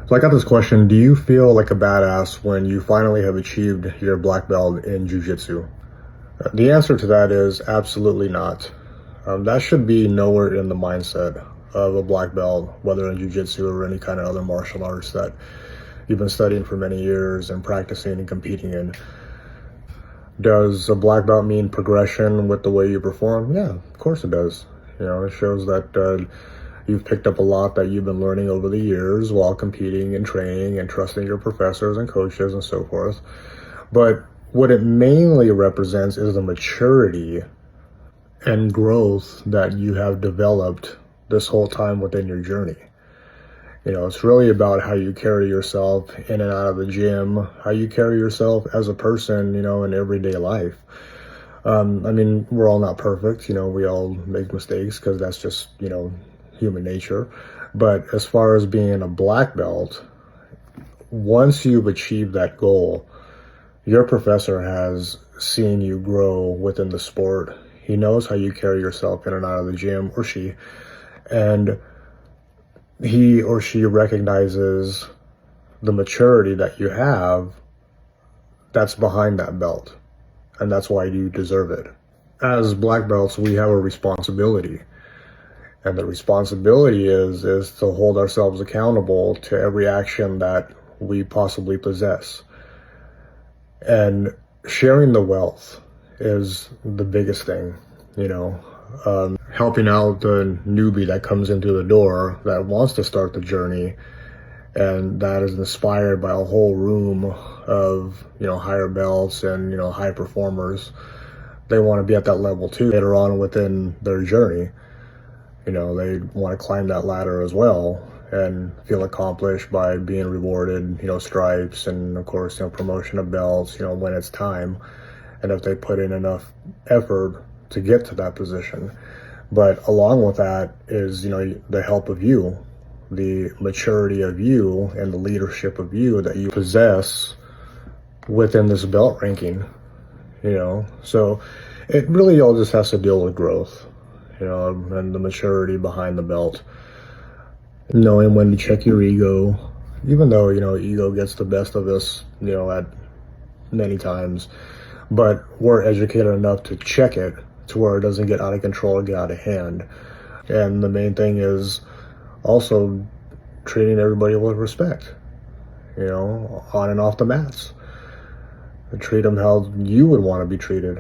So I got this question: do you feel like a badass when you finally have achieved your black belt in jiu-jitsu? The answer to that is absolutely not. That should be nowhere in the mindset of a black belt, whether in jiu-jitsu or any kind of other martial arts that you've been studying for many years and practicing and competing in. Does a black belt mean progression with the way you perform? Yeah, of course it does. It shows that you've picked up a lot that you've been learning over the years while competing and training and trusting your professors and coaches and so forth. But what it mainly represents is the maturity and growth that you have developed this whole time within your journey. It's really about how you carry yourself in and out of the gym, how you carry yourself as a person, in everyday life. We're all not perfect. We all make mistakes because that's just, human nature. But as far as being a black belt, once you've achieved that goal, your professor has seen you grow within the sport. He knows how you carry yourself in and out of the gym, or she, and he or she recognizes the maturity that you have that's behind that belt, and that's why you deserve it. As black belts, we have a responsibility, and the responsibility is to hold ourselves accountable to every action that we possibly possess. And sharing the wealth is the biggest thing, helping out the newbie that comes into the door that wants to start the journey and that is inspired by a whole room of, higher belts and, high performers. They want to be at that level too later on within their journey. They want to climb that ladder as well and feel accomplished by being rewarded, stripes and of course, promotion of belts, when it's time. And if they put in enough effort to get to that position. But along with that is, the help of you, the maturity of you and the leadership of you that you possess within this belt ranking, So it really all just has to deal with growth, and the maturity behind the belt. Knowing when to check your ego, even though, ego gets the best of us, at many times. But we're educated enough to check it to where it doesn't get out of control or get out of hand. And the main thing is also treating everybody with respect, on and off the mats. And treat them how you would want to be treated,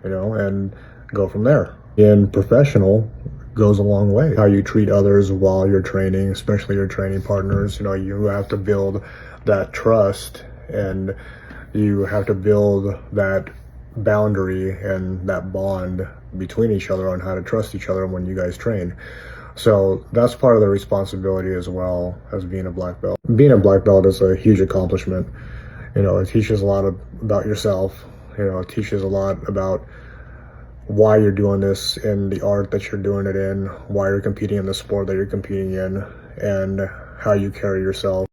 and go from there. And professional goes a long way. How you treat others while you're training, especially your training partners, you have to build that trust and you have to build that boundary and that bond between each other on how to trust each other when you guys train. So that's part of the responsibility as well as being a black belt. Being a black belt is a huge accomplishment. It teaches a lot about yourself. It teaches a lot about why you're doing this in the art that you're doing it in, why you're competing in the sport that you're competing in, and how you carry yourself.